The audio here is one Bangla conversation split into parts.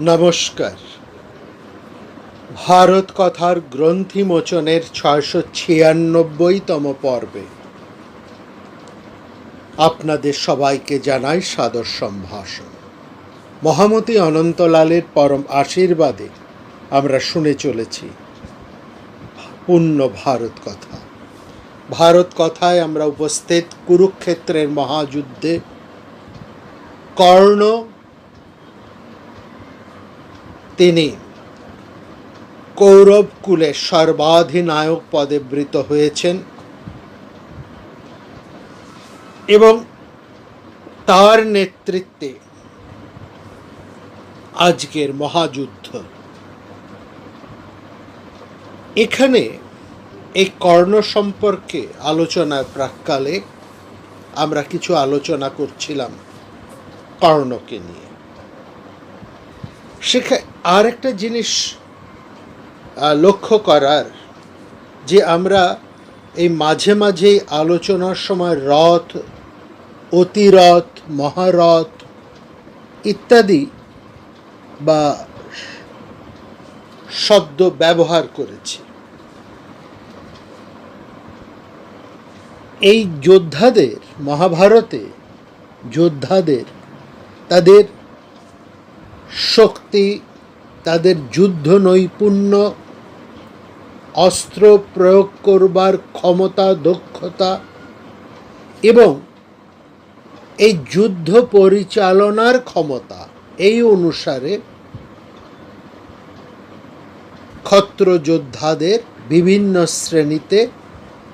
নমস্কার। ভারত কথার গ্রন্থিমোচনের ৬৯৬তম পর্বে আপনাদের সবাইকে জানাই সাদর সম্ভাষণ। মহামতি অনন্তলালের পরম আশীর্বাদে আমরা শুনে চলেছি পূর্ণ ভারত কথা। ভারত কথায় আমরা উপস্থিত কুরুক্ষেত্রের মহাযুদ্ধে কর্ণ তিনি কৌরব কুলের সর্বাধিনায়ক পদে বৃত হয়েছেন এবং তার নেতৃত্বে আজকের মহাযুদ্ধ। এখানে এই কর্ণ সম্পর্কে আলোচনার প্রাক্কালে আমরা কিছু আলোচনা করছিলাম কর্ণকে নিয়ে। সেখানে আর একটা জিনিস লক্ষ্য করার যে আমরা এই মাঝে মাঝেই আলোচনার সময় রথ, অতিরথ, মহারথ ইত্যাদি বা শব্দ ব্যবহার করেছি। এই যোদ্ধাদের, মহাভারতে যোদ্ধাদের তাদের শক্তি, তাদের যুদ্ধ নৈপুণ্য, অস্ত্র প্রয়োগ করবার ক্ষমতা, দক্ষতা এবং এই যুদ্ধ পরিচালনার ক্ষমতা, এই অনুসারে ক্ষত্র যোদ্ধাদের বিভিন্ন শ্রেণীতে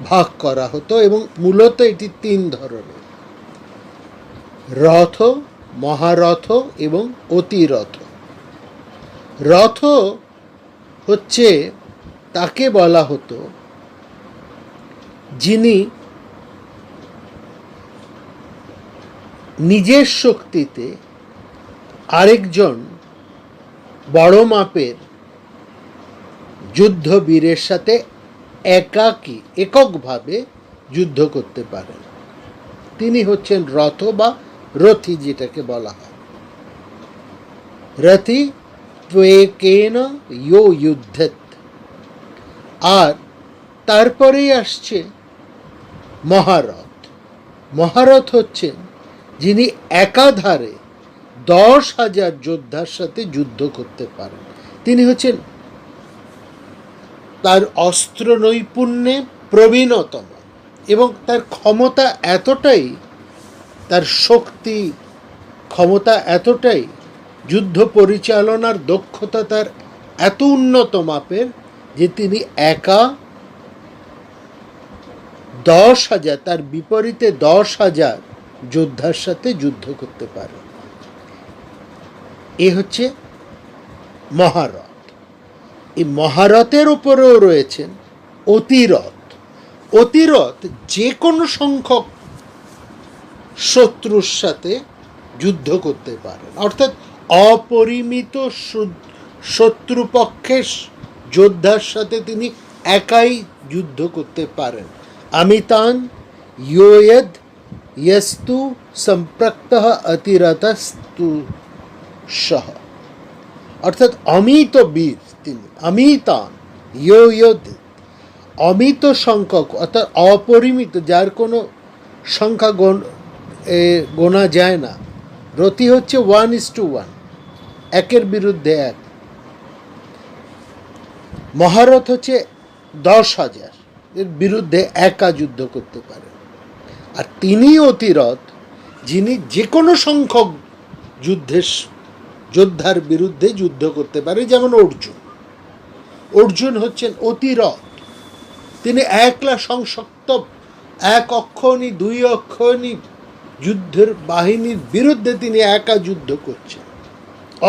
ভাগ করা হতো এবং মূলত এটি তিন ধরনের: রথ, মহারথ এবং অতিরথ। রথ হচ্ছে, তাকে বলা হতো যিনি নিজের শক্তিতে আরেকজন বড় মাপের যুদ্ধবীরের সাথে এককভাবে যুদ্ধ করতে পারেন। তিনি হচ্ছেন রথ বা রথী, যেটাকে বলা হয়। রথী ত্বেকেন ইয়ো যুদ্ধেত। আর তারপরেই আসছে মহারথ। মহারথ হচ্ছেন যিনি একাধারে 10,000 যোদ্ধার সাথে যুদ্ধ করতে পারেন। তিনি হচ্ছেন তার অস্ত্র নৈপুণ্যে প্রবীণতম এবং তার ক্ষমতা এতটাই, তার শক্তি ক্ষমতা এতটাই, যুদ্ধ পরিচালনার দক্ষতা তার এত উন্নত মাপের যে তিনি একা 10,000, তার বিপরীতে 10,000 যোদ্ধার সাথে যুদ্ধ করতে পারেন। এ হচ্ছে মহারথ। এই মহারথের উপরেও রয়েছেন অতিরথ। অতিরথ যে কোনো সংখ্যক শত্রুর সাথে যুদ্ধ করতে পারেন, অর্থাৎ অপরিমিত শত্রুপক্ষের যোদ্ধার সাথে তিনি একাই যুদ্ধ করতে পারেন। অমিতান ইয়োয়দ ইয়স্তু সম্পৃক্তঃ অতিরথস্তু সহ। অর্থাৎ অমিত বীর তিনি, অমিতান ইয়োয়দ, অমিত সংখ্যক অর্থাৎ অপরিমিত, যার কোনো সংখ্যা গোনা যায় না। রথী হচ্ছে 1:1, একের বিরুদ্ধে এক। মহারথ হচ্ছে 10,000 এর বিরুদ্ধে একা যুদ্ধ করতে পারে। আর তিনি অতিরথ, যিনি যে কোনো সংখ্যক যোদ্ধার বিরুদ্ধে যুদ্ধ করতে পারে। যেমন অর্জুন হচ্ছেন অতিরথ। তিনি একলা সংশক্ত, এক অক্ষৌণী, দুই অক্ষৌণী যুদ্ধের বাহিনীর বিরুদ্ধে তিনি একা যুদ্ধ করছেন।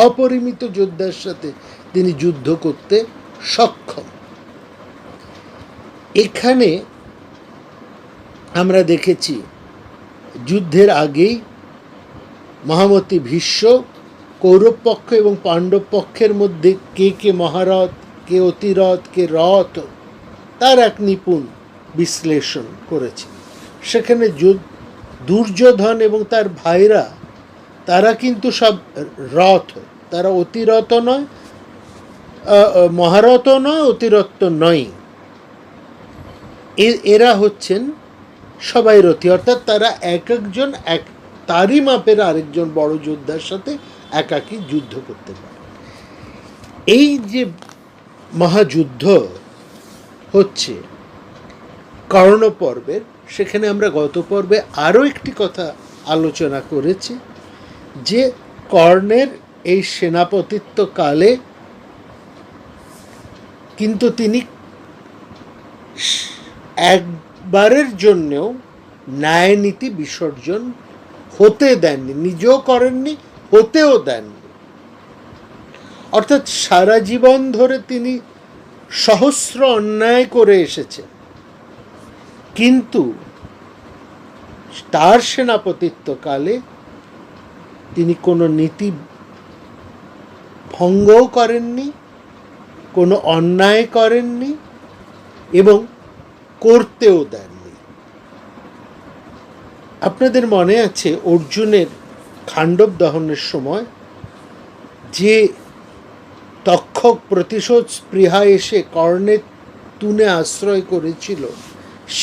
অপরিমিত যোদ্ধার সাথে তিনি যুদ্ধ করতে সক্ষম। এখানে আমরা দেখেছি যুদ্ধের আগেই মহামতি ভীষ্ম কৌরব পক্ষ এবং পাণ্ডব পক্ষের মধ্যে কে মহারথ, কে অতিরথ, কে রথ, তার এক নিপুণ বিশ্লেষণ করেছেন। সেখানে দুর্যোধন এবং তার ভাইরা, তারা কিন্তু সব রথ, তারা অতিরত নয়, মহারত নয়, অতিরত নয়, এরা হচ্ছেন সবাই রথী, অর্থাৎ তারা এক একজন তারই মাপের আরেকজন বড় যোদ্ধার সাথে একাকী যুদ্ধ করতে পারে। এই যে মহাযুদ্ধ হচ্ছে কর্ণ পর্বের, সেখানে আমরা গত পর্বে আরও একটি কথা আলোচনা করেছি যে কর্ণের এই সেনাপতিত্ব কালে কিন্তু তিনি একবারের জন্যেও ন্যায়নীতি বিসর্জন হতে দেননি, নিজেও করেননি, হতেও দেননি। অর্থাৎ সারা জীবন ধরে তিনি সহস্র অন্যায় করে এসেছেন, কিন্তু তার সেনাপতিত্বকালে তিনি কোনো নীতি ভঙ্গও করেননি, কোনো অন্যায় করেননি এবং করতেও দেননি। আপনাদের মনে আছে অর্জুনের খাণ্ডব দহনের সময় যে তক্ষক প্রতিশোধ স্পৃহা এসে কর্ণের তুনে আশ্রয় করেছিল,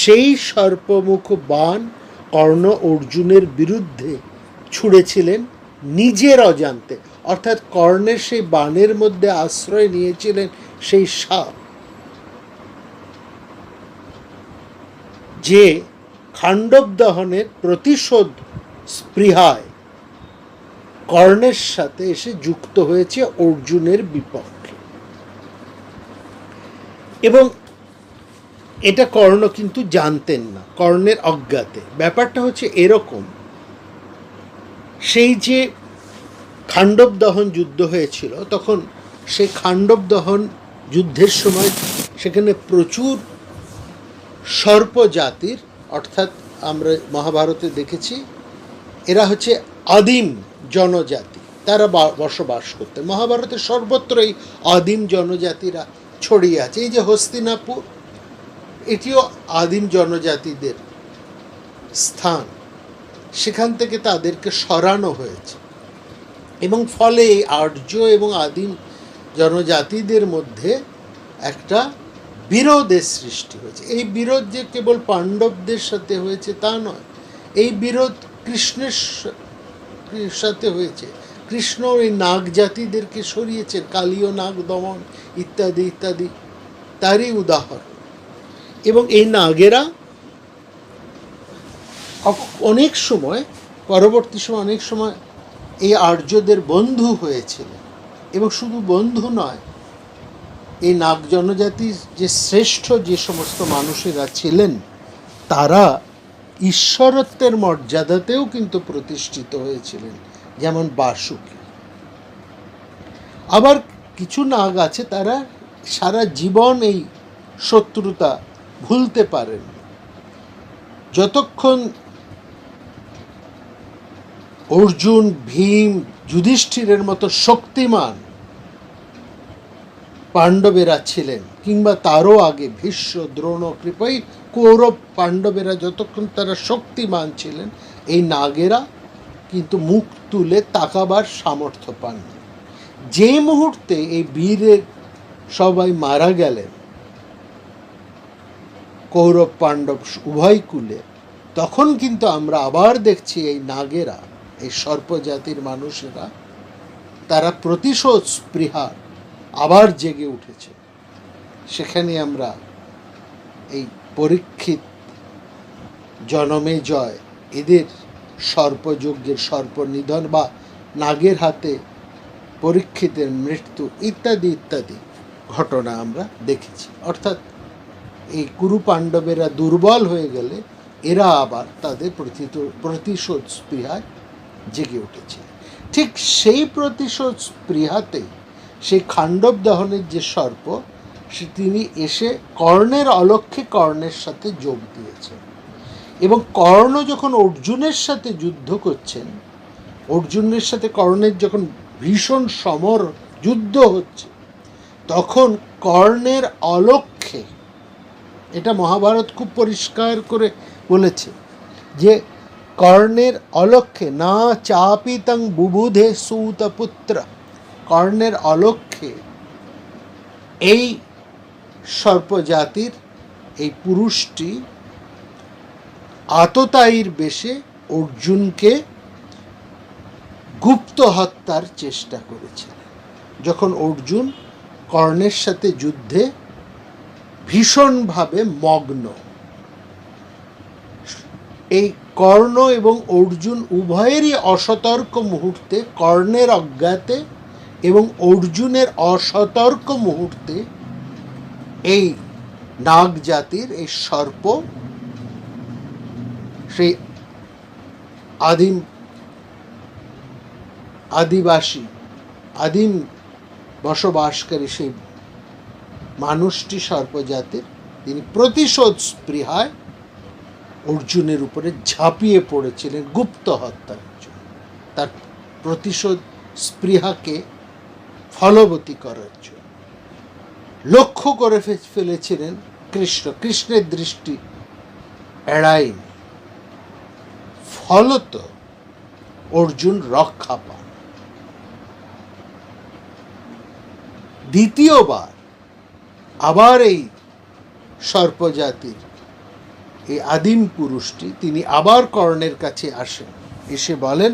সেই সর্পমুখ বাণ কর্ণ অর্জুনের বিরুদ্ধে ছুঁড়েছিলেন নিজের অজান্তে। অর্থাৎ কর্ণের সেই বাণের মধ্যে আশ্রয় নিয়েছিলেন সেই সাপ, যে খাণ্ডব দহনের প্রতিশোধ স্পৃহায় কর্ণের সাথে এসে যুক্ত হয়েছে অর্জুনের বিপক্ষে। এবং এটা কর্ণ কিন্তু জানতেন না, কর্ণের অজ্ঞাতে। ব্যাপারটা হচ্ছে এরকম, সেই যে খাণ্ডব দহন যুদ্ধ হয়েছিল, তখন সেই খাণ্ডব দহন যুদ্ধের সময় সেখানে প্রচুর সর্প জাতির, অর্থাৎ আমরা মহাভারতে দেখেছি এরা হচ্ছে আদিম জনজাতি, তারা বসবাস করতেন। মহাভারতের সর্বত্রই আদিম জনজাতিরা ছড়িয়ে আছে। এই যে হস্তিনাপুর, এটিও আদিম জনজাতিদের স্থান, সেখান থেকে তাদেরকে সরানো হয়েছে এবং ফলে এই আর্য এবং আদিম জনজাতিদের মধ্যে একটা বিরোধের সৃষ্টি হয়েছে। এই বিরোধ যে কেবল পাণ্ডবদের সাথে হয়েছে তা নয়, এই বিরোধ কৃষ্ণের সাথে হয়েছে। কৃষ্ণ এই নাগ জাতিদেরকে সরিয়েছেন, কালীয় নাগ দমন ইত্যাদি ইত্যাদি তারই উদাহরণ। এবং এই নাগেরা অনেক সময়, পরবর্তী সময় অনেক সময় এই আর্যদের বন্ধু হয়েছিল। এবং শুধু বন্ধু নয়, এই নাগ জনজাতির যে শ্রেষ্ঠ যে সমস্ত মানুষেরা ছিলেন, তারা ঈশ্বরত্বের মর্যাদাতেও কিন্তু প্রতিষ্ঠিত হয়েছিলেন, যেমন বাসুকি। আবার কিছু নাগ আছে, তারা সারা জীবন এই শত্রুতা ভুলতে পারেন। যতক্ষণ অর্জুন, ভীম, যুধিষ্ঠিরের মতো শক্তিমান পাণ্ডবেরা ছিলেন, কিংবা তারও আগে ভীষ্ম, দ্রোণ, কৃপাই, কৌরব পাণ্ডবেরা যতক্ষণ তারা শক্তিমান ছিলেন, এই নাগেরা কিন্তু মুখ তুলে তাকাবার সামর্থ্য পাননি। যে মুহূর্তে এই বীরের সবাই মারা গেলেন, কৌরব পাণ্ডব উভয় কুলে, তখন কিন্তু আমরা আবার দেখছি এই নাগেরা, এই সর্পজাতির মানুষেরা, তারা প্রতিশোধ স্পৃহা আবার জেগে উঠেছে। সেখানে আমরা এই পরীক্ষিত, জনমেজয়, এদের সর্পযজ্ঞের সর্পনিধন বা নাগের হাতে পরীক্ষিতের মৃত্যু ইত্যাদি ইত্যাদি ঘটনা আমরা দেখেছি। অর্থাৎ এই কুরু পাণ্ডবেরা দুর্বল হয়ে গেলে এরা আবার তাদের প্রতিশোধ স্পৃহায় জেগে উঠেছে। ঠিক সেই প্রতিশোধ স্পৃহাতে সেই খাণ্ডব দহনের যে সর্প, তিনি এসে কর্ণের অলক্ষ্যে কর্ণের সাথে যোগ দিয়েছেন। এবং কর্ণ যখন অর্জুনের সাথে যুদ্ধ করছেন, অর্জুনের সাথে কর্ণের যখন ভীষণ সমর যুদ্ধ হচ্ছে, তখন কর্ণের অলক্ষ্যে, এটা মহাভারত খুব পরিষ্কার করে বলেছে যে কর্ণের অলক্ষ্যে না চাপিতং বুবুধে সূতপুত্র, কর্ণের অলক্ষ্যে এই সর্পজাতির এই পুরুষটি আততায়ীর বেশে অর্জুনকে গুপ্ত হত্যার চেষ্টা করেছিলেন। যখন অর্জুন কর্ণের সাথে যুদ্ধে ভীষণভাবে মগ্ন, এই কর্ণ এবং অর্জুন উভয়েরই অসতর্ক মুহূর্তে, কর্ণের অজ্ঞাতে এবং অর্জুনের অসতর্ক মুহূর্তে এই নাগ জাতির এই সর্প সেই আদিম বসবাসকারী সেই মানুষটি সর্পজাতির, তিনি প্রতিশোধ স্পৃহায় অর্জুনের উপরে ঝাঁপিয়ে পড়েছিলেন গুপ্ত হত্যার জন্য, তার প্রতিশোধ স্পৃহাকে ফলবতী করার জন্য। লক্ষ্য করে ফেলেছিলেন কৃষ্ণের দৃষ্টি এড়ায়নি, ফলত অর্জুন রক্ষা পান। দ্বিতীয়বার আবার এই সর্পজাতির এই আদিম পুরুষটি তিনি আবার কর্ণের কাছে আসেন, এসে বলেন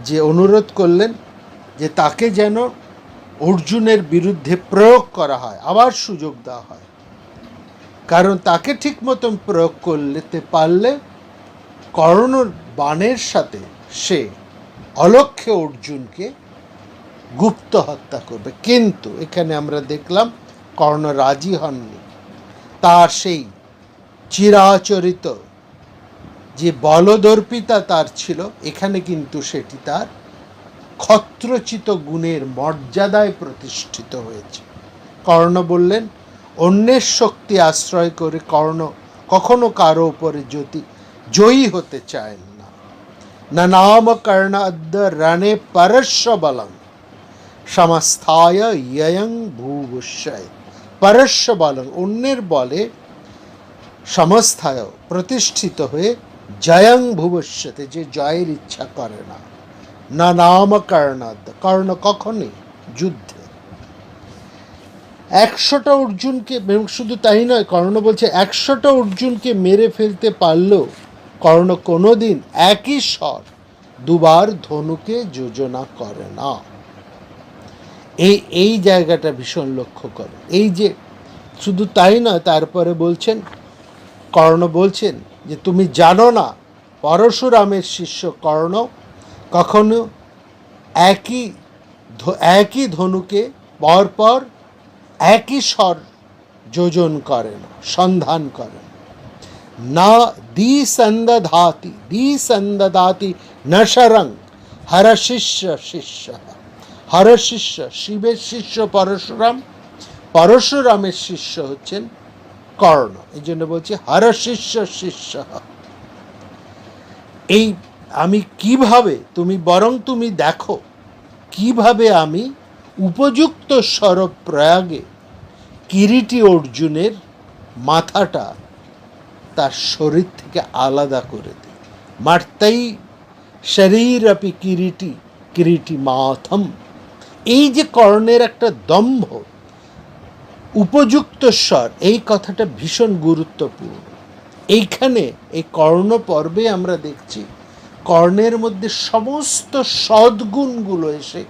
যে, অনুরোধ করলেন যে তাকে যেন অর্জুনের বিরুদ্ধে প্রয়োগ করা হয়, আবার সুযোগ দেওয়া হয়, কারণ তাকে ঠিক মতন প্রয়োগ করতে পারলে কর্ণর বাণের সাথে সে অলক্ষ্যে অর্জুনকে গুপ্ত হত্যা করবে। কিন্তু এখানে আমরা দেখলাম কর্ণ রাজি হননি। তার সেই চিরাচরিত যে বলদর্পিতা তার ছিল, এখানে কিন্তু সেটি তার ক্ষত্রচিত গুণের মর্যাদায় প্রতিষ্ঠিত হয়েছে। কর্ণ বললেন, অন্যের শক্তি আশ্রয় করে কর্ণ কখনো কারো উপরে জয়ী হতে চায় না। না নাম কর্ণাদ্য রণে পরস্য বলং সমস্থায় ইয়ং ভূভুষ্যয়। পরস্য বলং, অন্যের বলে সমস্থায় প্রতিষ্ঠিত হয়ে জয়ং ভুবস্যতে, যে জয়ের ইচ্ছা করে না। না নাম কর্ণাদ্য, কর্ণ কখনই যুদ্ধে 100টা অর্জুনকে, শুধু তাই নয়, কর্ণ বলছে 100টা অর্জুনকে মেরে ফেলতে পারলেও কর্ণ কোনোদিন একই স্বর দুবার ধনুকে যোজনা করে না। এই জায়গাটা ভীষণ লক্ষ্য করে। এই যে শুধু তাই নয়, তারপরে বলছেন, কর্ণ বলছেন যে তুমি জানো না পরশুরামের শিষ্য কর্ণ কখনো একই ধনুকে পরপর একই স্বর যোজন করে না, সন্ধান করেন না। দ্বিসন্দধাতি নশরং হরশিষ্য শিষ্য। হরশিষ্য শিবের শিষ্য পরশুরাম, পরশুরামের শিষ্য হচ্ছেন কর্ণ। এই জন্য বলছি হরশিষ্য শিষ্য। এই আমি কিভাবে, তুমি দেখো কিভাবে আমি উপযুক্ত স্বরূপ প্রয়াগে কিরীটি অর্জুনের মাথাটা তার শরীর থেকে আলাদা করে দিই। মার্তাই শরীর আপি কিরীটি মাথম। এই যে কর্ণের একটা দম্ভ, উপযুক্ত স্বর, এই কথাটা ভীষণ গুরুত্বপূর্ণ। এইখানে এই কর্ণ পর্বে আমরা দেখছি কর্ণের মধ্যে সমস্ত সদ্গুণগুলো এসে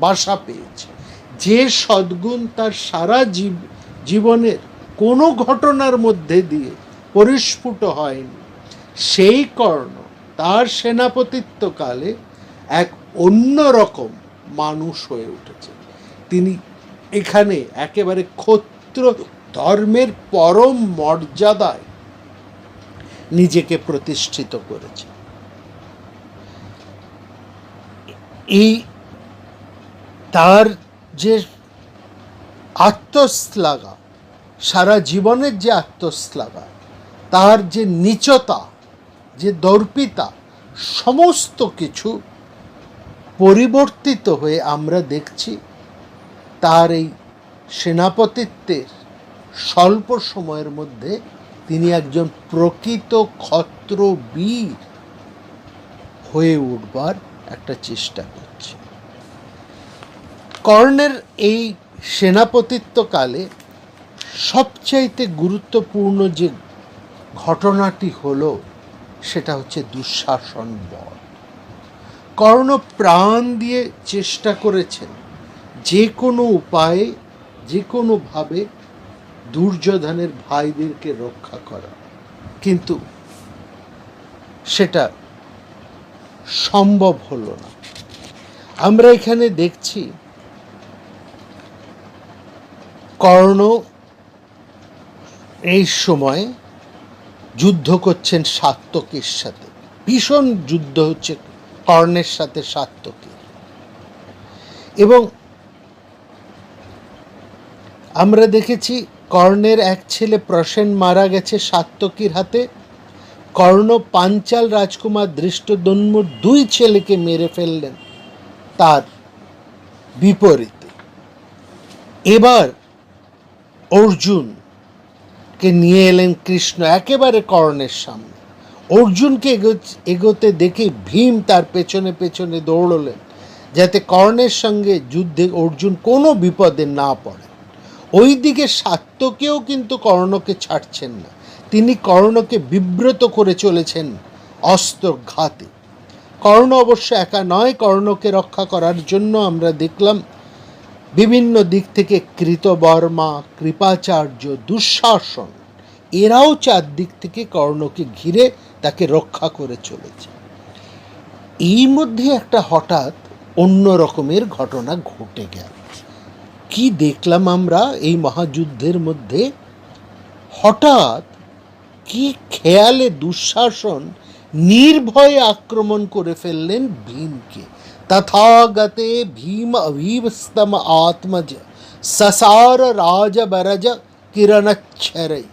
বাসা পেয়েছে। যে সদ্গুণ তার সারা জীবনের কোনো ঘটনার মধ্যে দিয়ে পরিস্ফুট হয়নি, সেই কর্ণ তার সেনাপতিত্বকালে এক অন্যরকম মানুষ হয়ে উঠেছে। তিনি এখানে একেবারে ক্ষত্র ধর্মের পরম মর্যাদায় নিজেকে প্রতিষ্ঠিত করেছে। এই তার যে আত্মশ্লাঘা, সারা জীবনের যে আত্মশ্লাঘা, তার যে নীচতা, যে দর্পিতা, সমস্ত কিছু পরিবর্তিত হয়ে আমরা দেখছি তার এই সেনাপতিত্বের স্বল্প সময়ের মধ্যে তিনি একজন প্রকৃত ক্ষত্রবীর হয়ে উঠবার একটা চেষ্টা করছে। কর্ণের এই সেনাপতিত্বকালে সবচাইতে গুরুত্বপূর্ণ যে ঘটনাটি হলো সেটা হচ্ছে দুঃশাসন বধ। কর্ণ প্রাণ দিয়ে চেষ্টা করেছেন যে কোনো উপায়ে, যে কোনোভাবে দুর্যোধনের ভাইদেরকে রক্ষা করা, কিন্তু সেটা সম্ভব হলো না। আমরা এখানে দেখছি কর্ণ এই সময় যুদ্ধ করছেন সাত্যকীর সাথে, ভীষণ যুদ্ধ হচ্ছে কর্ণের সাথে সাত্যকীর। এবং আমরা দেখেছি কর্ণের এক ছেলে প্রসেন মারা গেছে সাত্যকীর হাতে। কর্ণ পাঞ্চাল রাজকুমার ধৃষ্টদ্যুম্নর 2 ছেলেকে মেরে ফেললেন তার বিপরীতে। এবার অর্জুনকে নিয়ে এলেন কৃষ্ণ একেবারে কর্ণের সামনে। অর্জুনকে এগোতে দেখে ভীম তার পেছনে পেছনে দৌড়লেন, যাতে কর্ণের সঙ্গে যুদ্ধে অর্জুন কোনো বিপদে না পড়ে। ওই দিকে সাত্যকীও কিন্তু কর্ণকে ছাড়ছেন না, তিনি কর্ণকে বিব্রত করে চলেছেন অস্ত্রঘাতে। কর্ণ অবশ্য একা নয়, কর্ণকে রক্ষা করার জন্য আমরা দেখলাম বিভিন্ন দিক থেকে কৃতবর্মা, কৃপাচার্য, দুঃশাসন, এরাও 4 দিক থেকে কর্ণকে ঘিরে তাকে রক্ষা করে চলেছে। এই মধ্যে একটা হঠাৎ অন্য রকমের ঘটনা ঘটে গেল। কি দেখলাম আমরা এই মহাযুদ্ধের মধ্যে? হঠাৎ কি খেয়ালে দুঃশাসন নির্ভয়ে আক্রমণ করে ফেললেন ভীমকে। তথাগতে ভীম অভীবস্তম আত্মজ সসার রাজবরজ কিরণচ্ছরৈ।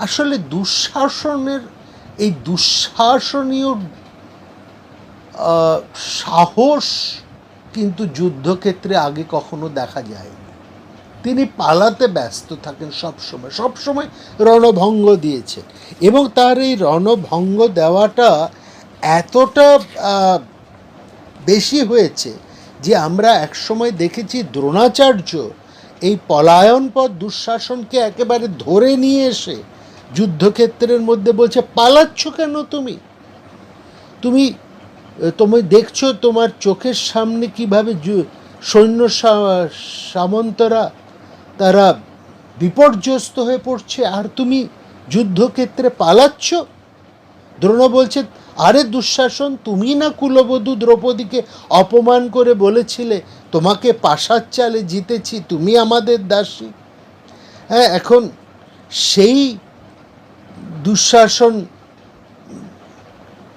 আসলে দুঃশাসনের এই দুঃশাসনীয় সাহস কিন্তু যুদ্ধক্ষেত্রে আগে কখনো দেখা যায়নি। তিনি পালাতে ব্যস্ত থাকেন সবসময় রণভঙ্গ দিয়েছেন, এবং তার এই রণভঙ্গ দেওয়াটা এতটা বেশি হয়েছে যে আমরা একসময় দেখেছি দ্রোণাচার্য এই পলায়নপথ দুঃশাসনকে একেবারে ধরে নিয়ে এসে যুদ্ধক্ষেত্রের মধ্যে বলছে, পালাচ্ছ কেন তুমি? তুমি দেখছো তোমার চোখের সামনে কিভাবে সৈন্য সামন্তরা তারা বিপর্যস্ত হয়ে পড়ছে, আর তুমি যুদ্ধক্ষেত্রে পালাচ্ছ? দ্রোণ বলছে, আরে দুঃশাসন, তুমি না কুলবধূ দ্রৌপদীকে অপমান করে বলেছিলে তোমাকে পাশার চালে জিতেছি, তুমি আমাদের দাসী। হ্যাঁ, এখন সেই দুঃশাসন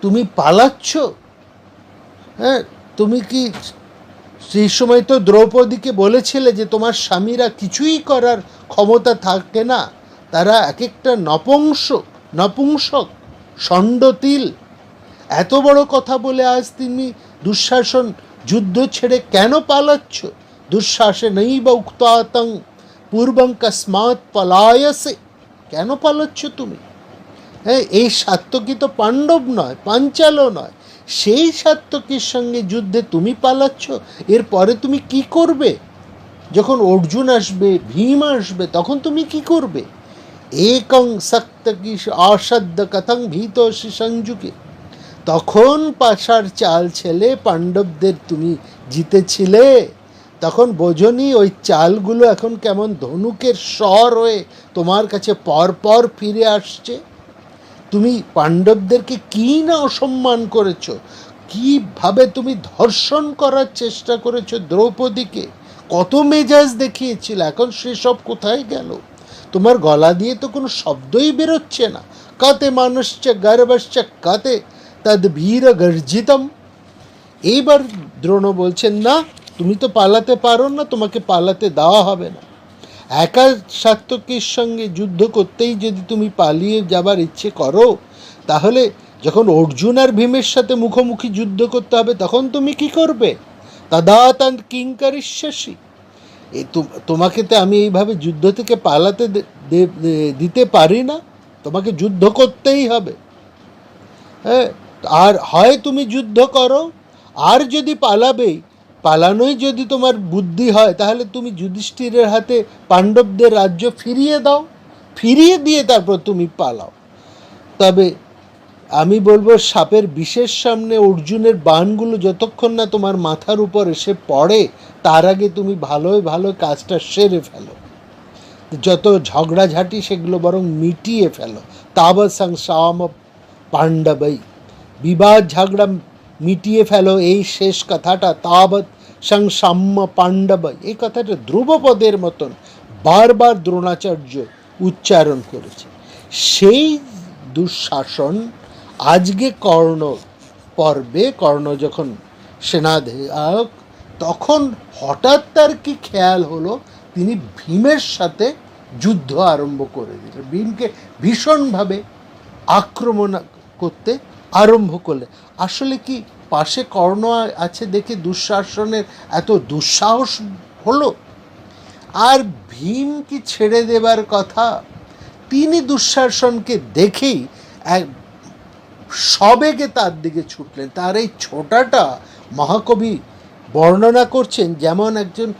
তুমি পালাচ্ছ? হ্যাঁ, তুমি কি সেই সময় তো দ্রৌপদীকে বলেছিলে যে তোমার স্বামীরা কিছুই করার ক্ষমতা থাকে না, তারা এক একটা নপুংসক ষণ্ডতিল। এত বড় কথা বলে আজ তুমি দুঃশাসন যুদ্ধ ছেড়ে কেন পালাচ্ছ? দুঃশাসনৈব উক্তাতং পূর্বং কস্মাৎ পলায়সে। কেন পালাচ্ছ তুমি? হ্যাঁ, এই সাত্যকী তো পাণ্ডব নয়, পাঞ্চালও নয়, সেই সাত্যকীর সঙ্গে যুদ্ধে তুমি পালাচ্ছ। এরপরে তুমি কি করবে? যখন অর্জুন আসবে, ভীম আসবে, তখন তুমি কি করবে? একং সাত্যকী অসাধ্য কথং ভীতোষি সংযুগে। তখন পাশার চাল ছেলে পাণ্ডবদের তুমি জিতেছিলে, তখন বোঝনি ওই চালগুলো এখন কেমন ধনুকের স্বর হয়ে তোমার কাছে পরপর ফিরে আসছে। তুমি পাণ্ডবদেরকে কি না অসম্মান করেছ, কিভাবে তুমি ধর্ষণ করার চেষ্টা করেছ দ্রৌপদীকে, কত মেজাজ দেখিয়েছিল, এখন সেসব কোথায় গেল? তোমার গলা দিয়ে তো কোনো শব্দই বেরোচ্ছে না। কাতে মানুষছে গর্বশ্চ কাতে তদ বীর গর্জিতম। এইবার দ্রোণ বলছেন, না, তুমি তো পালাতে পারো না, তোমাকে পালাতে দেওয়া হবে না। একা সাত্যকীর সঙ্গে যুদ্ধ করতেই যদি তুমি পালিয়ে যাবার ইচ্ছে করো, তাহলে যখন অর্জুন আর ভীমের সাথে মুখোমুখি যুদ্ধ করতে হবে তখন তুমি কি করবে? তদা তৎ কিং করিষ্যসি। তোমাকে তো আমি এইভাবে যুদ্ধ থেকে পালাতে দিতে পারি না, তোমাকে যুদ্ধ করতেই হবে। হ্যাঁ, আর হয় তুমি যুদ্ধ করো, আর যদি পালাবেই পালানোই যদি তোমার বুদ্ধি হয়, তাহলে তুমি যুধিষ্ঠিরের হাতে পাণ্ডবদের রাজ্য ফিরিয়ে দাও, ফিরিয়ে দিয়ে তারপর তুমি পালাও। তবে আমি বলবো, সাপের বিশেষ সামনে অর্জুনের বাণগুলো যতক্ষণ না তোমার মাথার উপর এসে পড়ে, তার আগে তুমি ভালো কাজটা সেরে ফেলো। যত ঝগড়াঝাটি সেগুলো বরং মিটিয়ে ফেলো। তাবৎ সংসাম পাণ্ডবই, বিবাদ ঝগড়া মিটিয়ে ফেলো, এই শেষ কথাটা তাবৎ সংসাম্য পাণ্ডবই, এই কথাটা ধ্রুবপদের মতন বারবার দ্রোণাচার্য উচ্চারণ করেছে। সেই দুঃশাসন আজকে কর্ণ পর্বে, কর্ণ যখন সেনাধিনায়ক, তখন হঠাৎ তার কি খেয়াল হলো, তিনি ভীমের সাথে যুদ্ধ আরম্ভ করে দিলেন। ভীমকে ভীষণভাবে আক্রমণ করতে আরম্ভ করলে। আসলে কি পাশে কর্ণ আছে দেখে দুঃশাসনের এত দুঃসাহস হলো? আর ভীম কি ছেড়ে দেবার কথা? তিনি দুঃশাসনকে দেখেই সবেগে তার দিকে ছুটলেন। তার এই ছোটাটা মহাকবি বর্ণনা করছেন যেমন একজন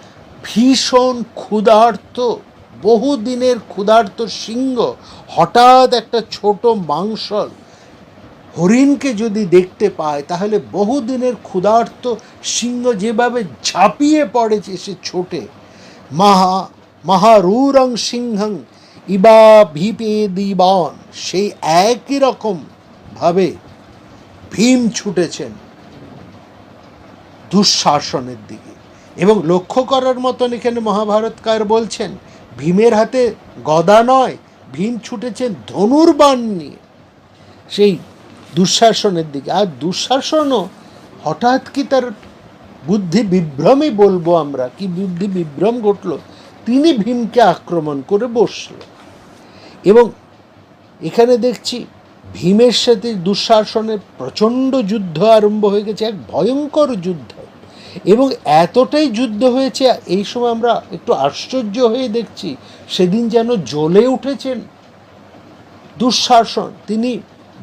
ভীষণ ক্ষুধার্ত, বহুদিনের ক্ষুধার্ত সিংহ হঠাৎ একটা ছোট মাংসল হরিণকে যদি দেখতে পায়, তাহলে বহুদিনের ক্ষুধার্ত সিংহ যেভাবে ঝাঁপিয়ে পড়েছে সে ছোটে, মহারূরং সিংহং ইবা ভিপেদিবান, সেই একই রকম ভাবে ভীম ছুটেছেন দুঃশাসনের দিকে। এবং লক্ষ্য করার মতন এখানে মহাভারতকার বলছেন, ভীমের হাতে গদা নয়, ভীম ছুটেছেন ধনুর্বাণ নিয়ে সেই দুঃশাসনের দিকে। আর দুঃশাসনও হঠাৎ কি তার বুদ্ধি বিভ্রমই বলবো আমরা, কি বুদ্ধি বিভ্রম ঘটল, তিনি ভীমকে আক্রমণ করে বসল। এবং এখানে দেখছি ভীমের সাথে দুঃশাসনের প্রচণ্ড যুদ্ধ আরম্ভ হয়ে গেছে, এক ভয়ঙ্কর যুদ্ধ। এবং এতটাই যুদ্ধ হয়েছে, এই সময় আমরা একটু আশ্চর্য হয়ে দেখছি, সেদিন যেন জ্বলে উঠেছেন দুঃশাসন। তিনি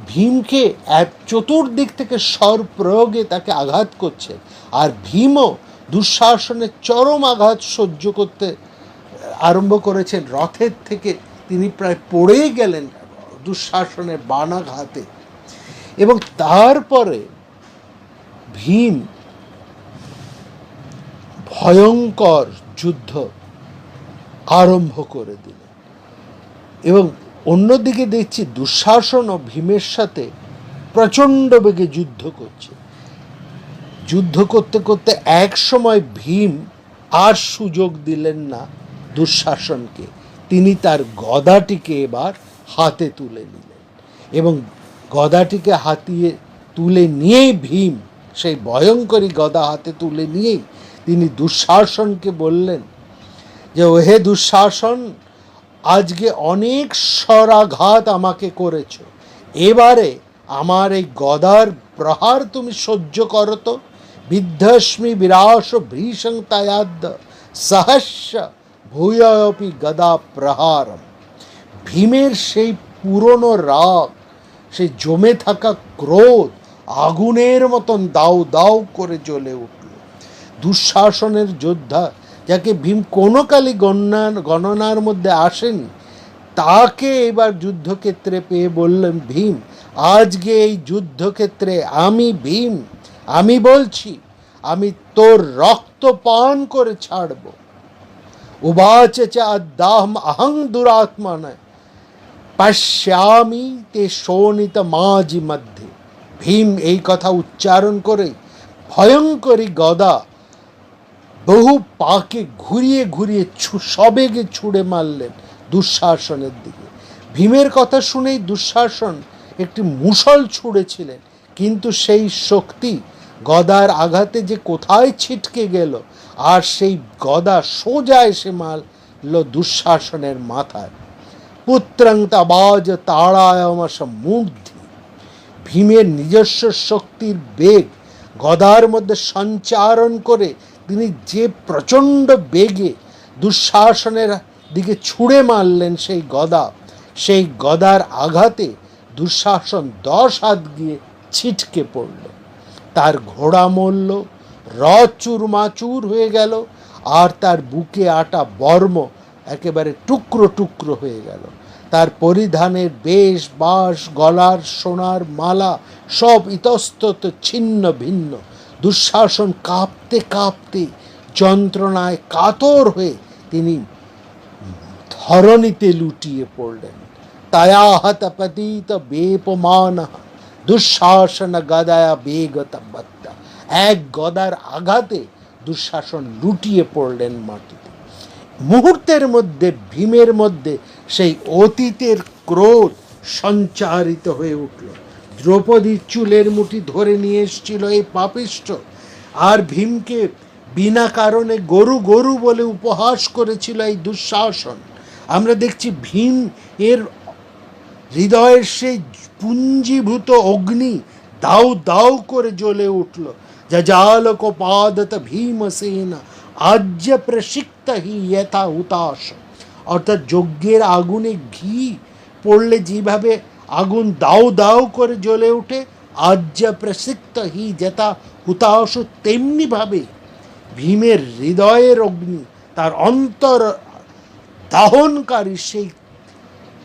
ভীমকে এক চতুর্দিক থেকে স্বর প্রয়োগে তাকে আঘাত করছেন, আর ভীমও দুঃশাসনের চরম আঘাত সহ্য করতে আরম্ভ করেছেন। রথের থেকে তিনি প্রায় পড়েই গেলেন দুঃশাসনের বাণাঘাতে। এবং তারপরে ভীম ভয়ঙ্কর যুদ্ধ আরম্ভ করে দিলেন। এবং অন্যদিকে দেখছি দুঃশাসন ও ভীমের সাথে প্রচণ্ড বেগে যুদ্ধ করছে। যুদ্ধ করতে করতে এক সময় ভীম আর সুযোগ দিলেন না দুঃশাসনকে, তিনি তার গদাটিকে এবার হাতে তুলে নিলেন। এবং গদাটিকে হাতিয়ে তুলে নিয়েই ভীম, সেই ভয়ঙ্করী গদা হাতে তুলে নিয়েই তিনি দুঃশাসনকে বললেন যে, ওহে দুঃশাসন, আজকে অনেক স্বরাঘাত আমাকে করেছ, এবারে আমার এই গদার প্রহার তুমি সহ্য করো তো। বিদ্ধস্মি বিরাস ভীষং তায়াদ্য সহস্য ভূয়পি গদা প্রহারম। ভীমের সেই পুরনো রাগ, সেই জমে থাকা ক্রোধ আগুনের মতন দাউ দাউ করে জ্বলে উঠল। দুঃশাসনের যোদ্ধা, যাকে ভীম কোনো কালই গণনার মধ্যে আসেনি, তাকে এবার যুদ্ধক্ষেত্রে পেয়ে বললেন, ভীম, আজকে এই যুদ্ধক্ষেত্রে আমি ভীম, আমি বলছি, আমি তোর রক্ত পান করে ছাড়ব। উবাচ চ আদাহম অহং দুরাত্মনা পশ্যামি তে শোণিত মাঝি মধ্যে। ভীম এই কথা উচ্চারণ করে ভয়ঙ্করী গদা বহু পাকে ঘুরিয়ে ঘুরিয়ে সবেগে ছুঁড়ে মারলেন দুঃশাসনের দিকে। ভীমের কথা শুনেই দুঃশাসন একটি মুষল ছুঁড়েছিলেন, কিন্তু সেই শক্তি গদার আঘাতে যে কোথায় ছিটকে গেল, আর সেই গদা সোজা এসে মারল দুঃশাসনের মাথায়। পুত্রং তাবাজ তাড়ায়মস মূর্ধি। ভীমের নিজস্ব শক্তির বেগ গদার মধ্যে সঞ্চারণ করে তিনি যে প্রচণ্ড বেগে দুঃশাসনের দিকে ছুঁড়ে মারলেন সেই গদার আঘাতে দুঃশাসন 10 হাত গিয়ে ছিটকে পড়ল। তার ঘোড়া মরল, রথ চুরমাচুর হয়ে গেল, আর তার বুকে আটা বর্ম একেবারে টুকরো টুকরো হয়ে গেল। তার পরিধানের বেশ বাস, গলার সোনার মালা সব ইতস্তত ছিন্ন ভিন্ন। দুঃশাসন কাঁপতে কাঁপতে যন্ত্রণায় কাতর হয়ে তিনি ধরণীতে লুটিয়ে পড়লেন। তায়াহত পতিত বেপমান দুঃশাসন গদায়া বেগত বত্তা। এক গদার আঘাতে দুঃশাসন লুটিয়ে পড়লেন মাটিতে। মুহূর্তের মধ্যে ভীমের মধ্যে সেই অতীতের ক্রোধ সঞ্চারিত হয়ে উঠল। দ্রৌপদীর চুলের মুঠি ধরে নিয়ে এসেছিল এই পাপিষ্ঠ, আর ভীমকে বিনা কারণে গরু গরু বলে উপহাস করেছিল এই দুঃশাসন। আমরা দেখছি ভীম এর হৃদয়ের সেই পুঞ্জীভূত অগ্নি দাউ দাউ করে জ্বলে উঠল। যজালকোপাদত ভীমসেন আজ্য প্রসিক্ত হি যথা হুতাশ। অর্থাৎ যজ্ঞের আগুনে ঘি পড়লে যেভাবে আগুন দাউ দাউ করে জ্বলে ওঠে, আজ্য প্রসিক্ত হি যথা হুতাশ, তেমনিভাবে ভীমের হৃদয়ের অগ্নি, তার অন্তর দাহনকারী সেই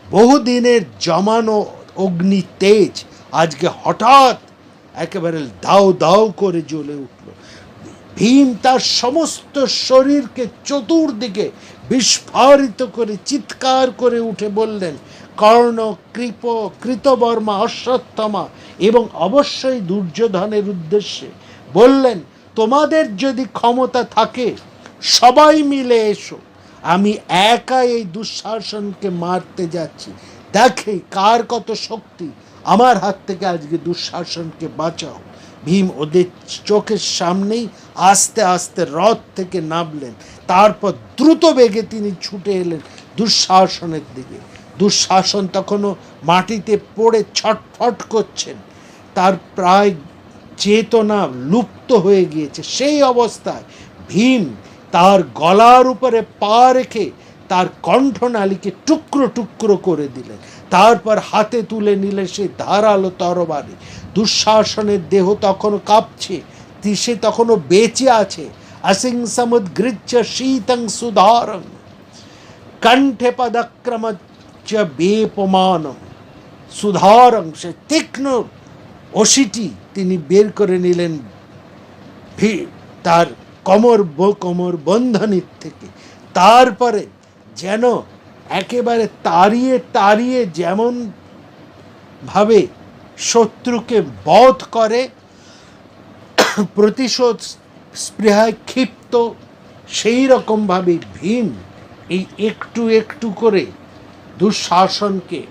বহুদিনের জমানো অগ্নি তেজ আজকে হঠাৎ একেবারে দাউ দাউ করে জ্বলে উঠল। ভীম তার সমস্ত শরীরকে চতুর্দিকে বিস্ফারিত করে চিৎকার করে উঠে বললেন, কর্ণ, কৃপ, কৃতবর্মা, অশ্বত্থামা এবং অবশ্যই দুর্যোধনের উদ্দেশ্যে বললেন, তোমাদের যদি ক্ষমতা থাকে সবাই মিলে এসো, আমি একা এই দুঃশাসনকে মারতে যাচ্ছি। দেখে কার কত শক্তি, আমার হাত থেকে আজকে দুঃশাসনকে বাঁচাও। ভীম ওদের চোখের সামনেই আস্তে আস্তে রথ থেকে নামলেন। তারপর দ্রুত বেগে তিনি ছুটে এলেন দুঃশাসনের দিকে। দুঃশাসন তখনও মাটিতে পড়ে ছটফট করছেন, তার প্রায় চেতনা লুপ্ত হয়ে গিয়েছে। সেই অবস্থায় ভীম তার গলার উপরে পা রেখে তার কণ্ঠনালীকে টুকরো টুকরো করে দিলেন। তারপর হাতে তুলে নিলে সে ধারালো তরবারি। দুঃশাসনের দেহ তখনও কাঁপছে, সে তখনও বেঁচে আছে। অসিং সমুদ্গৃচ্ছ শীতং সুধারং কণ্ঠে পদক্রম চ বেপমানম সুধারং। সে তীক্ষ্ণ অসিটি তিনি বের করে নিলেন তার কোমর বন্ধনীর থেকে। তারপরে যেন একেবারে তাড়িয়ে তাড়িয়ে যেমন ভাবে শত্রুকে বধ করে, প্রতিশোধ স্পৃহায় ক্ষিপ্ত, সেই রকমভাবে ভীম এই একটু একটু করে দুঃশাসনকে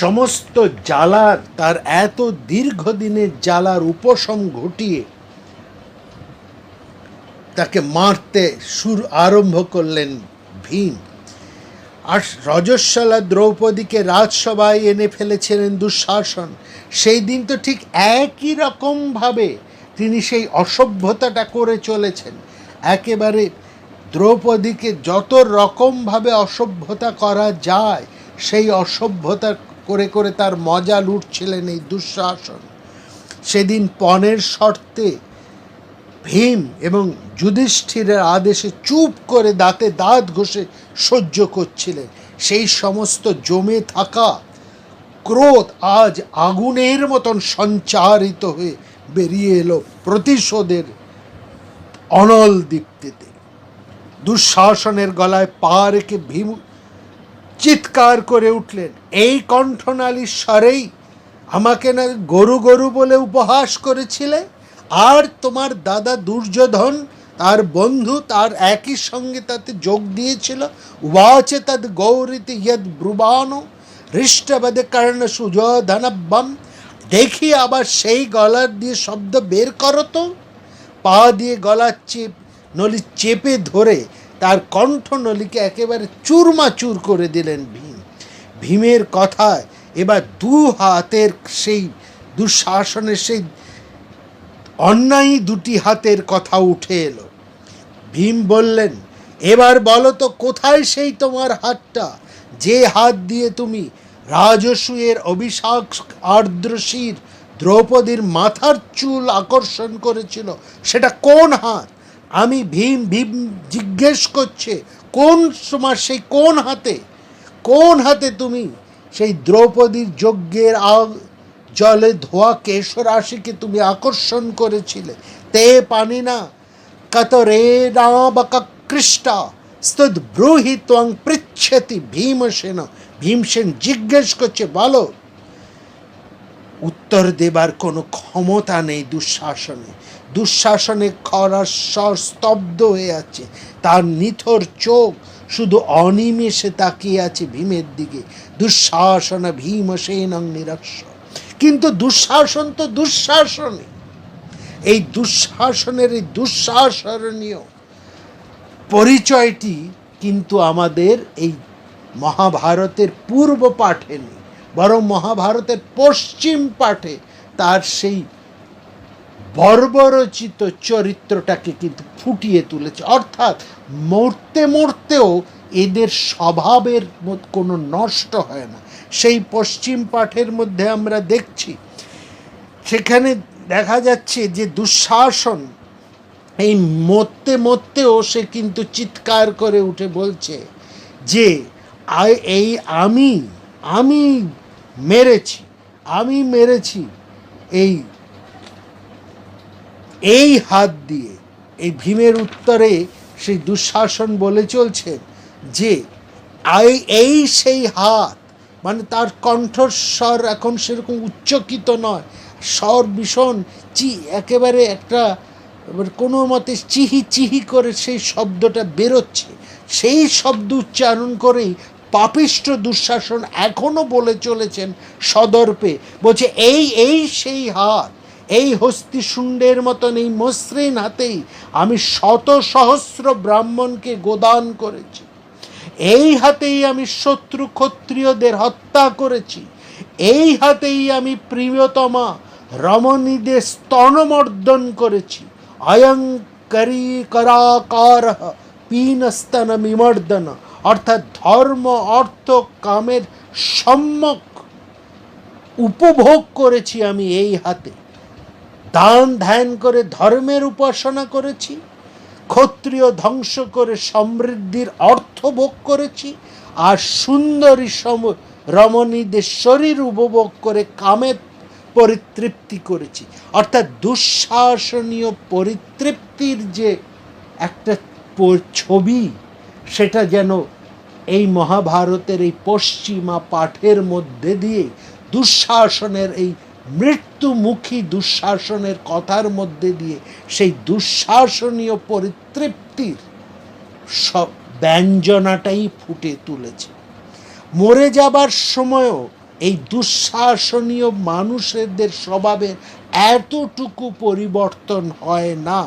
সমস্ত জ্বালার, তার এত দীর্ঘদিনের জ্বালার উপশম ঘটিয়ে তাকে মারতে আরম্ভ করলেন ভীম। আর রজস্বলা দ্রৌপদীকে রাজসভায় এনে ফেলেছিলেন দুঃশাসন। সেই দিন তো ঠিক একই রকমভাবে তিনি সেই অসভ্যতাটা করে চলেছেন। একেবারে দ্রৌপদীকে যত রকমভাবে অসভ্যতা করা যায় সেই অসভ্যতা করে করে তার মজা লুটছিলেন এই দুঃশাসন। সেদিন পণের শর্তে ভীম এবং যুধিষ্ঠিরের আদেশে চুপ করে দাঁতে দাঁত ঘষে সহ্য করছিলেন। সেই সমস্ত জমে থাকা ক্রোধ আজ আগুনের মতন সঞ্চারিত হয়ে বেরিয়ে এলো প্রতিশোধের অনল দীপ্তিতে। দুঃশাসনের গলায় পা রেখে ভীম চিৎকার করে উঠলেন, এই কণ্ঠনালীর স্বরেই আমাকে না গরু গরু বলে উপহাস করেছিলে, আর তোমার দাদা দুর্যোধন তার বন্ধু তার একই সঙ্গে তাতে যোগ দিয়েছিল। উবাচে তদ গৌরিত ইয়দ ব্রুবাণ হৃষ্টবদ কর্ণ সুযোধনব্বম। দেখি আবার সেই গলার দিয়ে শব্দ বের করো তো। পা দিয়ে গলার নলি চেপে ধরে তার কণ্ঠনলিকে একেবারে চুরমাচুর করে দিলেন ভীম। ভীমের কথায় এবার দু হাতের সেই দুঃশাসনের সেই অন্যায়ী দুটি হাতের কথা উঠে এলো। ভীম বললেন, এবার বলো তো কোথায় সেই তোমার হাতটা, যে হাত দিয়ে তুমি রাজসূয়ের অভিষাক আর্দ্রশির দ্রৌপদীর মাথার চুল আকর্ষণ করেছিল, সেটা কোন হাত? আমি ভীম জিজ্ঞেস করছে কোন সময়, সেই কোন হাতে তুমি সেই দ্রৌপদীর যজ্ঞের জলে ধোয়া কেশরাশিকে তুমি আকর্ষণ করেছিলে? তে পানি না কতরে নাবকৃষ্টা স্তদ ব্রূহি ত্বং পৃচ্ছতি ভীমসেন। ভীমসেন জিজ্ঞেস করছে, বলো। উত্তর দেবার কোনো ক্ষমতা নেই দুঃশাসনে খরার স্বর স্তব্ধ হয়ে আছে, তার নিথর চোখ শুধু অনিমেষে তাকিয়ে আছে ভীমের দিকে। দুঃশাসন ভীমসেন নিরক্ষ। কিন্তু দুঃশাসন তো দুঃশাসনই। এই দুঃশাসনের এই দুঃশাসনীয় পরিচয়টি কিন্তু আমাদের এই মহাভারতের পূর্ব পাঠে নেই, বরং মহাভারতের পশ্চিম পাঠে তার সেই বর্বরচিত চরিত্রটাকে কিন্তু ফুটিয়ে তুলেছে। অর্থাৎ মরতেও এদের স্বভাবের কোনো নষ্ট হয় না। সেই পশ্চিম পাঠের মধ্যে আমরা দেখছি, সেখানে দেখা যাচ্ছে যে দুঃশাসন এই মরতেও সে কিন্তু চিৎকার করে উঠে বলছে যে আমি মেরেছি এই হাত দিয়ে। এই ভীমের উত্তরে সেই দুঃশাসন বলে চলছে যে এই সেই হাত, মানে তার কণ্ঠস্বর এখন সেরকম উচ্চকিত নয়, স্বর ভীষণ একেবারে একটা কোনো মতে চিহি করে সেই শব্দটা বেরোচ্ছে। সেই শব্দ উচ্চারণ করেই পাপিষ্ঠ দুঃশাসন এখনো বলে চলেছেন সদর্পে, বলছে এই সেই হাত, এই হস্তিশুণ্ডের মতন এই মসৃণ হাতেই আমি শত সহস্র ব্রাহ্মণকে গোদান করেছি, এই হাতেই আমি শত্রু ক্ষত্রিয়দের হত্যা করেছি, এই হাতেই আমি প্রিয়তমা রমণীদের স্তনমর্দন করেছি। অয়ং করাকার পীনস্তন বিমর্দন। অর্থাৎ ধর্ম অর্থ কামের সম্যক উপভোগ করেছি আমি এই হাতে। দান ধ্যান করে ধর্মের উপাসনা করেছি, ক্ষত্রিয় ধ্বংস করে সমৃদ্ধির অর্থ ভোগ করেছি, আর সুন্দরী রমণীদের শরীর উপভোগ করে কামের পরিতৃপ্তি করেছি। অর্থাৎ দুঃশাসনীয় পরিতৃপ্তির যে একটা ছবি, সেটা যেন এই মহাভারতের এই পশ্চিমা পাঠের মধ্যে দিয়ে দুঃশাসনের এই মৃত্যুমুখী দুঃশাসনের কথার মধ্যে দিয়ে সেই দুঃশাসনীয় পরিতৃপ্তির সব ব্যঞ্জনাটাই ফুটে তুলেছে। মরে যাবার সময়ও এই দুঃশাসনীয় মানুষদের স্বভাবের এতটুকু পরিবর্তন হয় না।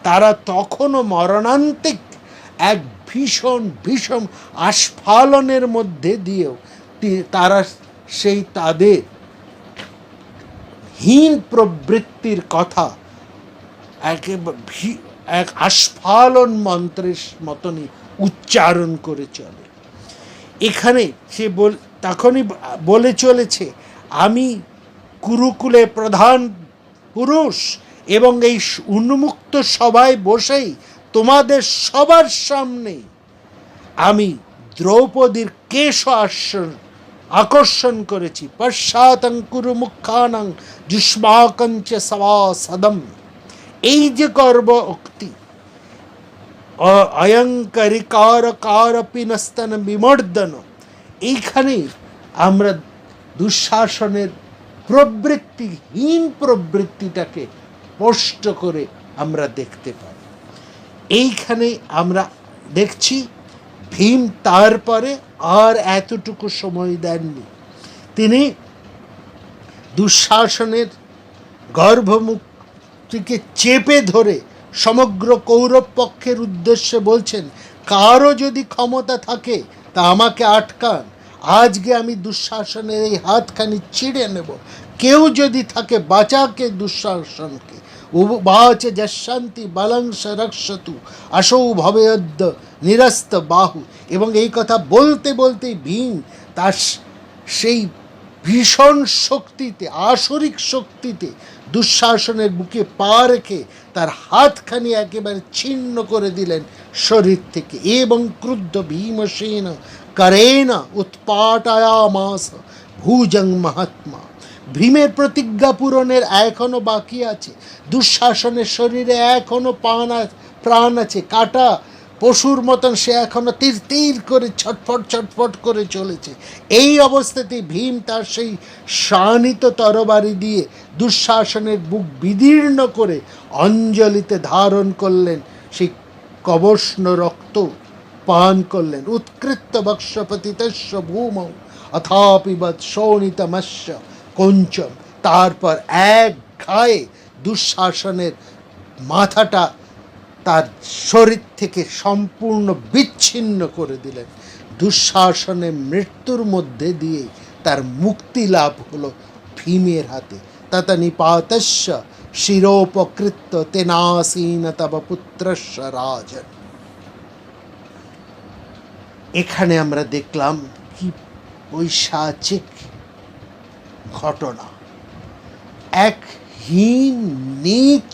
তারা তখনও মরণান্তিক এক ভীষণ আস্ফালনের মধ্যে দিয়েও তারা সেই তাদের হীন প্রবৃত্তির কথা এক আস্ফালন মন্ত্রের মতনই উচ্চারণ করে চলে। এখানে সে তখনই বলে চলেছে, আমি কুরুকুলে প্রধান পুরুষ এবং এই উন্মুক্ত সভায় বসেই তোমাদের সবার সামনে আমি দ্রৌপদীর কেশ আকর্ষণ করেছি। পশ্চাৎং কুরু মুখানাং যুষ্মাকঞ্চ সদম। এই যে গর্ভোক্তি, অয়ঙ্করিকার পিনস্তন বিমর্দন, এইখানে আমরা দুঃশাসনের প্রবৃত্তিহীন প্রবৃত্তিটাকে স্পষ্ট করে আমরা দেখতে পাই। এইখানে আমরা দেখছি ভীম তারপরে আর এতটুকু সময় দেননি। তিনি দুঃশাসনের গর্ভমুখটিকে চেপে ধরে সমগ্র কৌরব পক্ষের উদ্দেশ্যে বলছেন, কারও যদি ক্ষমতা থাকে তা আমাকে আটকান, আজকে আমি দুঃশাসনের এই হাতখানি ছিঁড়ে নেব। কেউ যদি থাকে বাঁচাকে দুঃশাসনকে। উবাচ যশান্তি বলং রক্ষতু আসৌ ভবেয়দ্য নিরস্ত বাহু। এবং এই কথা বলতে বলতেই ভীম তার সেই ভীষণ শক্তিতে, আসরিক শক্তিতে দুঃশাসনের বুকে পা রেখে তার হাতখানি একেবারে ছিন্ন করে দিলেন শরীর থেকে। এবং ক্রুদ্ধ ভীমসেন করেন উৎপাটায়ামাস ভুজং মহাত্মা। ভীমের প্রতিজ্ঞা পূরণের এখনো বাকি আছে। দুঃশাসনের শরীরে এখনো প্রাণ আছে। কাটা পশুর মতন সে এখনো তীর তীর করে ছটফট ছটফট করে চলেছে। এই অবস্থাতেই ভীম তার সেই শানিত তরবারি দিয়ে দুঃশাসনের বুক বিদীর্ণ করে অঞ্জলিতে ধারণ করলেন, সেই কবষ্ণ রক্ত পান করলেন। উৎকৃত্ত বক্ষপতিতস্য ভূমৌ অথাপিবৎ শোণিতমস্য কঞ্চম। তারপর এক ঘায়ে দুঃশাসনের মাথাটা তার শরীর থেকে সম্পূর্ণ বিচ্ছিন্ন করে দিলেন। দুঃশাসনের মৃত্যুর মধ্যে দিয়ে তার মুক্তি লাভ হলো ভীমের হাতে। তত নিপাতস্য শিরোপকৃত্য তেনাসীন তব পুত্রস্য রাজন। এখানে আমরা দেখলাম কি পৈশাচিক ঘটনা। এক হীন নীচ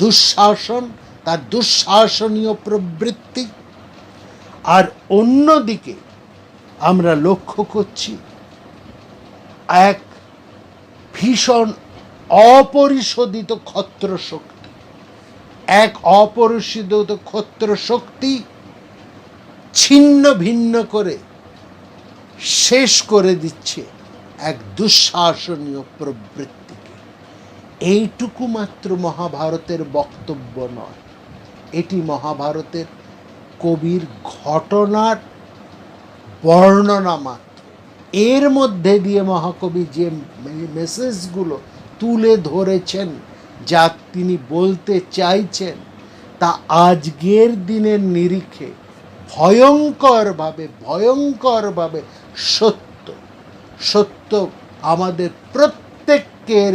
দুঃশাসন, তার দুঃশাসনীয় প্রবৃত্তি, আর অন্যদিকে আমরা লক্ষ্য করছি এক ভীষণ অপরিশোধিত ক্ষত্র শক্তি। এক অপরিশোধিত ক্ষত্র শক্তি ছিন্ন ভিন্ন করে শেষ করে দিচ্ছে এক দুঃশাসনীয় প্রবৃত্তিকে। এইটুকু মাত্র মহাভারতের বক্তব্য নয়, এটি মহাভারতের কবির ঘটনার বর্ণনা মাত্র। এর মধ্যে দিয়ে মহাকবি যে মেসেজগুলো তুলে ধরেছেন, যা তিনি বলতে চাইছেন, তা আজকের দিনের নিরিখে ভয়ঙ্করভাবে সত্য আমাদের প্রত্যেকের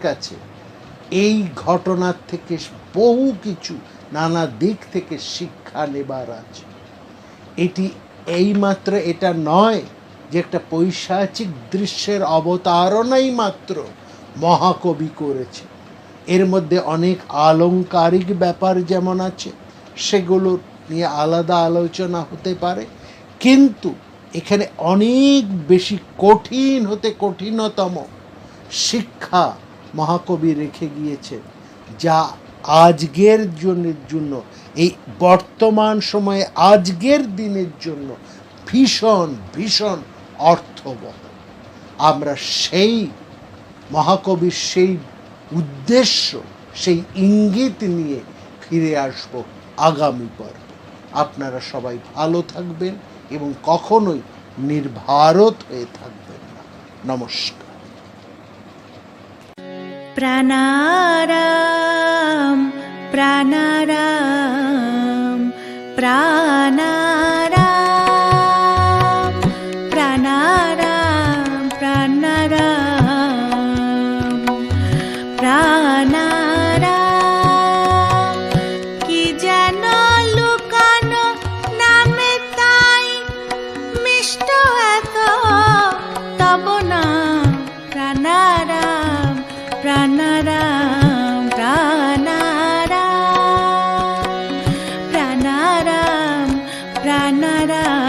কাছে এই ঘটনার থেকে বহু কিছু নানা দিক থেকে শিক্ষা নেবার আছে। এটি এইমাত্র এটা নয় যে একটা পৈশাচিক দৃশ্যের অবতারণাই মাত্র মহাকবি করেছে। এর মধ্যে অনেক আলংকারিক ব্যাপার যেমন আছে, সেগুলো নিয়ে আলাদা আলোচনা হতে পারে, কিন্তু এখানে অনেক বেশি কঠিন হতে কঠিনতম শিক্ষা মহাকবি রেখে গিয়েছেন, যা আজকের জন্য এই বর্তমান সময়ে আজকের দিনের জন্য ভীষণ অর্থবহ। আমরা সেই মহাকবির সেই উদ্দেশ্য, সেই ইঙ্গিত নিয়ে ফিরে আসব আগামী পর্বে। আপনারা সবাই ভালো থাকবেন এবং কখনোই নির্ভারত হয়ে থাকবেন না। নমস্কার। প্রাণারাম প্রাণারাম প্রাণারাম প্রাণারাম প্রাণারাম প্রাণারাম। কি যেন লুকানো নামে তাই মিষ্ট এত তব নাম। প্রাণারাম প্রাণারাম প্রাণারাম প্রাণারাম প্রাণারাম।